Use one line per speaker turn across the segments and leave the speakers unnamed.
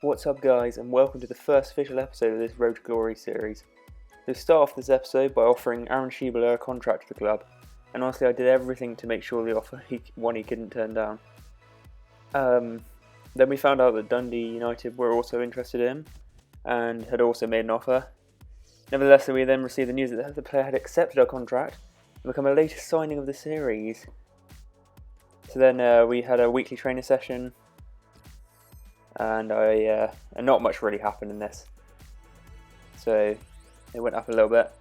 What's up guys, and welcome to the first official episode of this Road to Glory series. We start off this episode by offering Aaron Schiebler a contract to the club, and honestly I did everything to make sure the offer he couldn't turn down. Then we found out that Dundee United were also interested in him, and had also made an offer. Nevertheless, we then received the news that the player had accepted our contract and become a latest signing of the series. So then we had a weekly training session, and not much really happened in this, so it went up a little bit.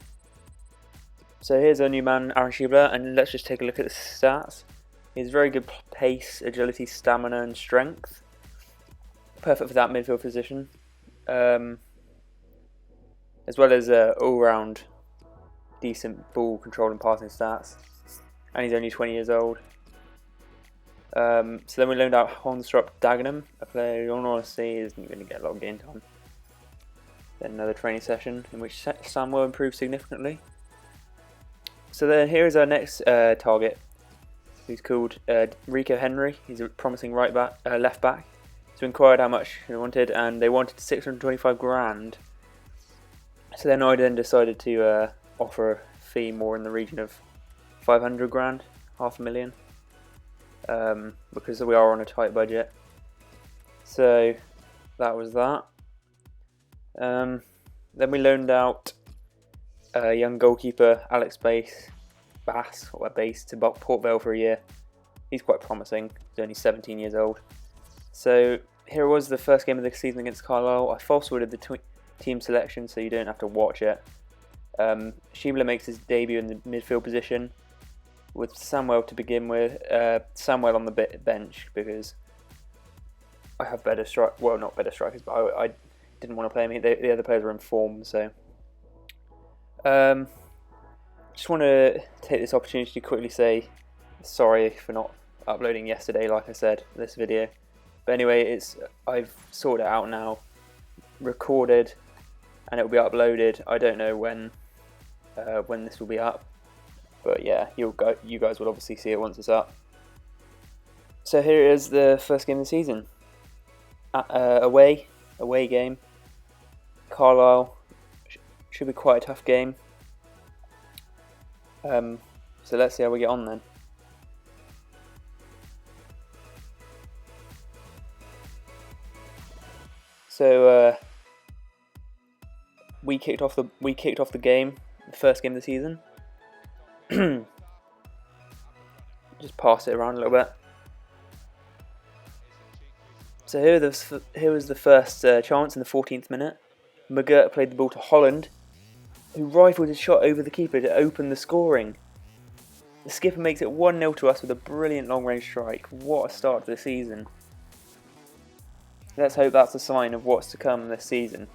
So here's our new man, Aaron Schiebler, and let's just take a look at the stats. He has very good pace, agility, stamina and strength. Perfect for that midfield position. As well as all-round decent ball control and passing stats. And he's only 20 years old. So then we loaned out Honstrup Dagenham, a player who in honesty isn't going to get a lot of game time. Then another training session in which Samuel improved significantly. So then here is our next target, who's called Rico Henry. He's a promising left back. So we inquired how much they wanted, and they wanted 625 grand. So then I decided to offer a fee more in the region of 500 grand, $500,000. Because we are on a tight budget. So that was that. Then we loaned out young goalkeeper Alex Bass to Port Vale for a year. He's quite promising. He's only 17 years old. So here was the first game of the season against Carlisle. I false-worded the team selection so you don't have to watch it. Schiebler makes his debut in the midfield position with Samuel to begin with. Samuel on the bench because I have better not better strikers, but I didn't want to play him. The other players were in form, so just want to take this opportunity to quickly say sorry for not uploading yesterday, like I said, this video. But anyway, I've sorted it out now, recorded, and it will be uploaded. I don't know when this will be up, but yeah, you guys will obviously see it once it's up. So here is the first game of the season. Away game. Carlisle should be quite a tough game. So let's see how we get on then. So we kicked off the game, the first game of the season. Just pass it around a little bit. So here was the first chance in the 14th minute. McGirt played the ball to Holland, who rifled his shot over the keeper to open the scoring. The skipper makes it 1-0 to us with a brilliant long-range strike. What a start to the season. Let's hope that's a sign of what's to come this season.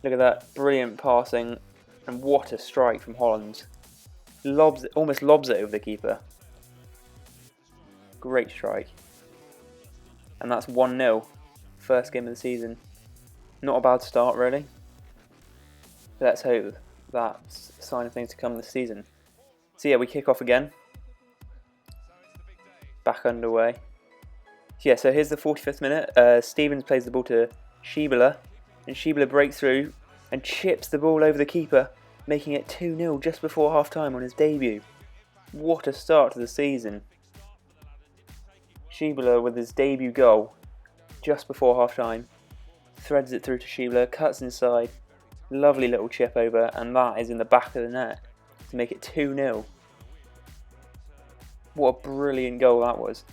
Look at that brilliant passing, and what a strike from Holland. Almost lobs it over the keeper. Great strike. And that's 1-0. First game of the season. Not a bad start really. Let's hope that's a sign of things to come this season. So yeah, we kick off again. Back underway. Yeah, so here's the 45th minute. Stevens plays the ball to Schiebler, and Schiebler breaks through and chips the ball over the keeper, making it 2-0 just before half-time on his debut. What a start to the season. Schiebler with his debut goal just before half-time, threads it through to Schiebler, cuts inside, lovely little chip over, and that is in the back of the net to make it 2-0. What a brilliant goal that was.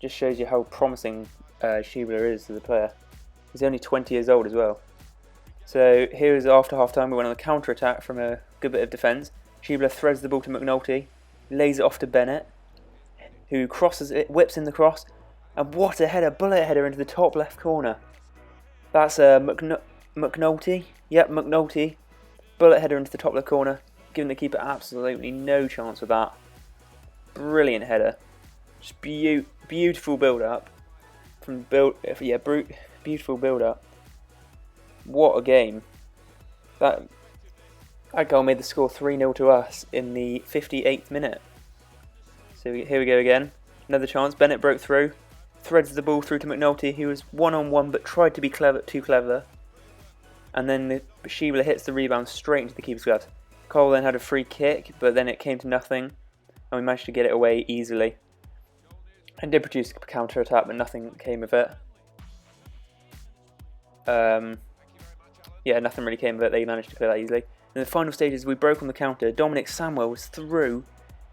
Just shows you how promising Schiebler is as a player. He's only 20 years old as well. So here is after half-time. We went on a counter-attack from a good bit of defence. Schiebler threads the ball to McNulty, lays it off to Bennett, who crosses it, whips in the cross, and what a header, bullet header into the top left corner. That's McNulty. Yep, McNulty. Bullet header into the top left corner, giving the keeper absolutely no chance with that. Brilliant header. Just beautiful build-up. Beautiful build-up. What a game. That goal made the score 3-0 to us in the 58th minute. So here we go again. Another chance. Bennett broke through. threads the ball through to McNulty, who was one-on-one but tried to be too clever. And then Sheila hits the rebound straight into the keeper's gloves. Cole then had a free kick, but then it came to nothing, and we managed to get it away easily. And did produce a counter-attack, but nothing came of it. Nothing really came of it. They managed to clear that easily. In the final stages, we broke on the counter. Dominic Samuel was through.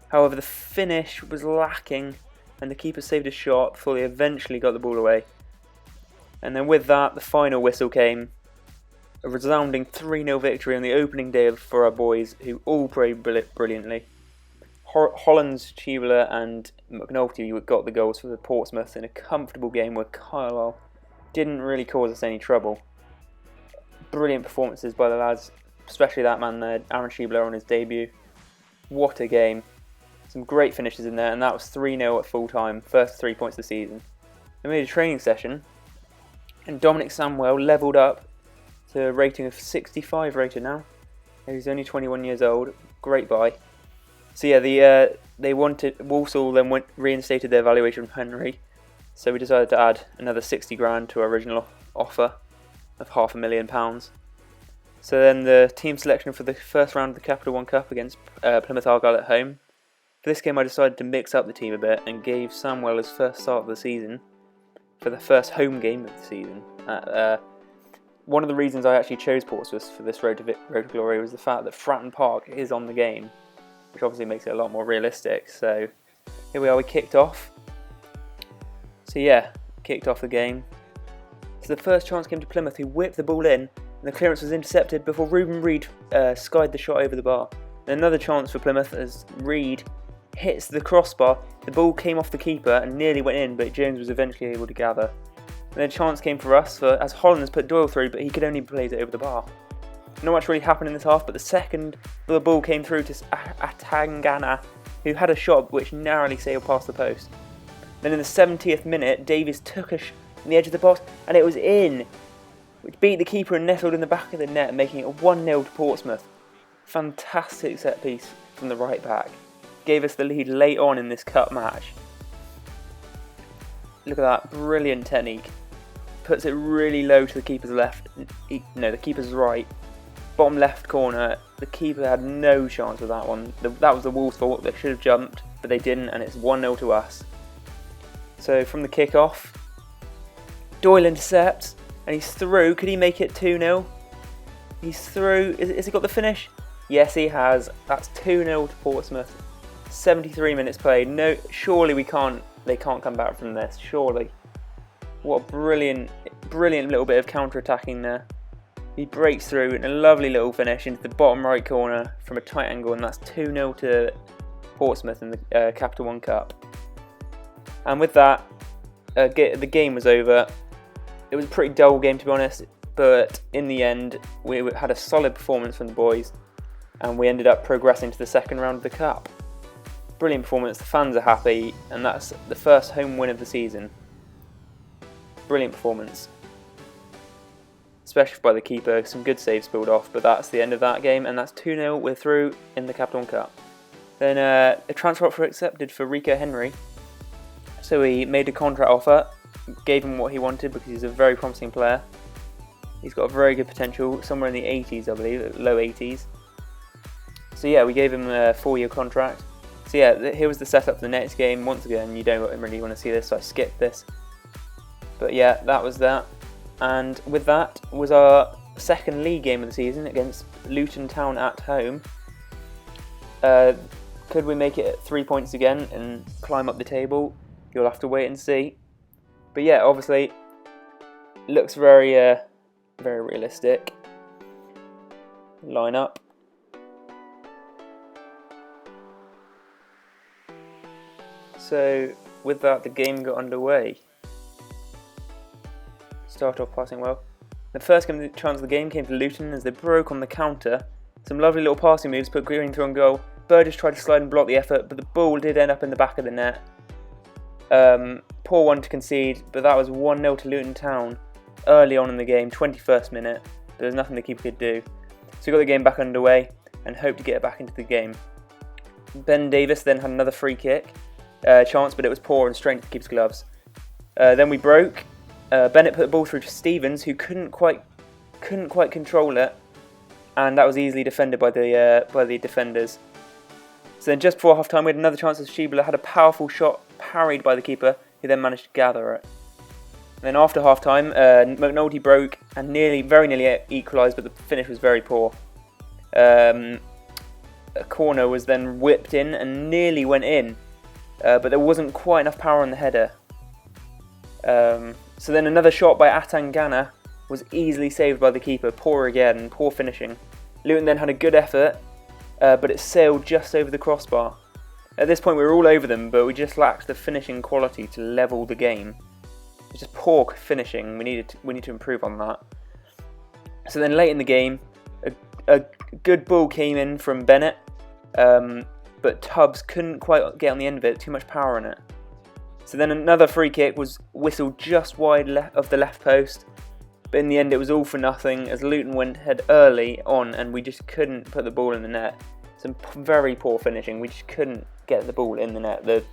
However, the finish was lacking, and the keeper saved a shot before they eventually got the ball away. And then with that, the final whistle came. A resounding 3-0 victory on the opening day for our boys, who all played brilliantly. Hollands, Chibula and McNulty got the goals for the Portsmouth in a comfortable game where Carlisle didn't really cause us any trouble. Brilliant performances by the lads, especially that man there, Aaron Chibula on his debut. What a game. Some great finishes in there, and that was 3-0 at full time, first 3 points of the season. They made a training session, and Dominic Samuel levelled up to a rating of 65 rated now. He's only 21 years old. Great buy. So yeah, Walsall then reinstated their valuation from Henry, so we decided to add another 60 grand to our original offer of £500,000. So then the team selection for the first round of the Capital One Cup against Plymouth Argyle at home. For this game I decided to mix up the team a bit and gave Samuel his first start of the season for the first home game of the season. One of the reasons I actually chose Portsmouth for this Road to Glory was the fact that Fratton Park is on the game, which obviously makes it a lot more realistic. So here we are, we kicked off. So yeah, kicked off the game. So the first chance came to Plymouth, who whipped the ball in, and the clearance was intercepted before Ruben Reid skied the shot over the bar. And another chance for Plymouth as Reid hits the crossbar. The ball came off the keeper and nearly went in, but Jones was eventually able to gather. And then a chance came for us as Hollands put Doyle through, but he could only place it over the bar. Not much really happened in this half, but the second the ball came through to Atangana, who had a shot which narrowly sailed past the post. Then in the 70th minute, Davies took a shot on the edge of the box, and it was in, which beat the keeper and nestled in the back of the net, making it 1-0 to Portsmouth. Fantastic set piece from the right back. Gave us the lead late on in this cup match. Look at that, brilliant technique. Puts it really low to the keeper's left, the keeper's right. Bottom left corner, the keeper had no chance with that one. That was the Wolves' fault. They should have jumped, but they didn't, and it's 1-0 to us. So from the kick-off, Doyle intercepts, and he's through. Could he make it 2-0? He's through. Has he got the finish? Yes, he has. That's 2-0 to Portsmouth. 73 minutes played. No, surely they can't come back from this. Surely. What a brilliant little bit of counter-attacking there. He breaks through in a lovely little finish into the bottom right corner from a tight angle, and that's 2-0 to Portsmouth in the Capital One Cup. And with that, the game was over. It was a pretty dull game, to be honest, but in the end, we had a solid performance from the boys, and we ended up progressing to the second round of the Cup. Brilliant performance, the fans are happy, and that's the first home win of the season. Brilliant performance. Especially by the keeper, some good saves pulled off, but that's the end of that game, and that's 2-0, we're through in the Capital One Cup. Then a transfer offer accepted for Rico Henry, so we made a contract offer, gave him what he wanted because he's a very promising player. He's got a very good potential, somewhere in the 80s I believe, low 80s. So yeah, we gave him a 4-year contract. So yeah, here was the setup for the next game. Once again, you don't really want to see this, so I skipped this. But yeah, that was that. And with that was our second league game of the season against Luton Town at home. Could we make it at 3 points again and climb up the table? You'll have to wait and see. But yeah, obviously, looks very realistic. Line up. So with that, the game got underway. Start off passing well. The first chance of the game came to Luton as they broke on the counter. Some lovely little passing moves put Green through on goal. Burgess tried to slide and block the effort, but the ball did end up in the back of the net. Poor one to concede, but that was 1-0 to Luton Town early on in the game, 21st minute. There was nothing the keeper could do. So we got the game back underway and hoped to get it back into the game. Ben Davis then had another free kick chance, but it was poor and straight into the keeper's gloves. Then we broke. Bennett put the ball through to Stevens, who couldn't quite control it, and that was easily defended by the defenders. So then just before half time, we had another chance as Schiebler had a powerful shot parried by the keeper, who then managed to gather it. And then after half time, McNulty broke and very nearly equalised, but the finish was very poor. A corner was then whipped in and nearly went in, but there wasn't quite enough power on the header. So then another shot by Atangana was easily saved by the keeper. Poor again, poor finishing. Luton then had a good effort, but it sailed just over the crossbar. At this point we were all over them, but we just lacked the finishing quality to level the game. It's just poor finishing. We need to improve on that. So then late in the game, a good ball came in from Bennett, but Tubbs couldn't quite get on the end of it. Too much power in it. So then another free kick was whistled just wide of the left post, but in the end it was all for nothing as Luton went ahead early on and we just couldn't put the ball in the net. Some very poor finishing. We just couldn't get the ball in the net, the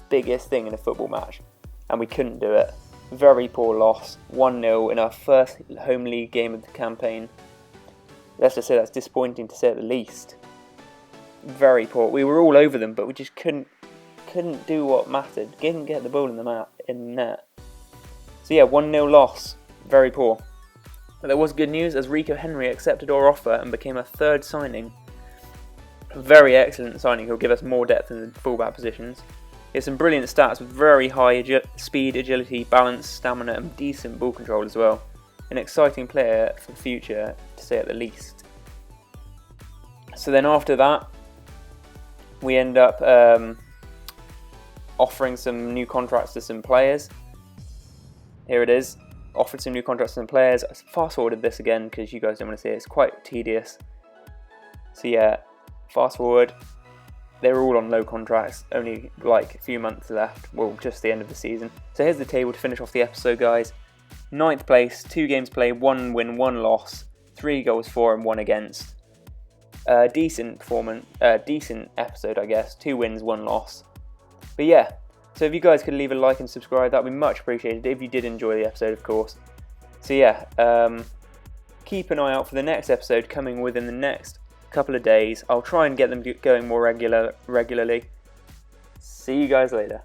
biggest thing in a football match, and we couldn't do it. Very poor loss, 1-0 in our first home league game of the campaign. Let's just say that's disappointing to say at the least. Very poor. We were all over them, but we just couldn't do what mattered. Couldn't get the ball in the net. So yeah, 1-0 loss. Very poor. But there was good news as Rico Henry accepted our offer and became a third signing. A very excellent signing. He'll give us more depth in the fullback positions. He has some brilliant stats with very high speed, agility, balance, stamina and decent ball control as well. An exciting player for the future, to say at the least. So then after that, we end up offering some new contracts to some players. Here it is. Offered some new contracts to some players. I fast forwarded this again because you guys don't want to see it. It's quite tedious. So yeah, fast forward. They were all on low contracts. Only like a few months left. Well, just the end of the season. So here's the table to finish off the episode, guys. 9th place, 2 games played, 1 win, 1 loss, 3 goals for and 1 against. Decent performance, decent episode, I guess. 2 wins, 1 loss. But yeah, so if you guys could leave a like and subscribe, that would be much appreciated if you did enjoy the episode, of course. So yeah, keep an eye out for the next episode coming within the next couple of days. I'll try and get them going more regularly. See you guys later.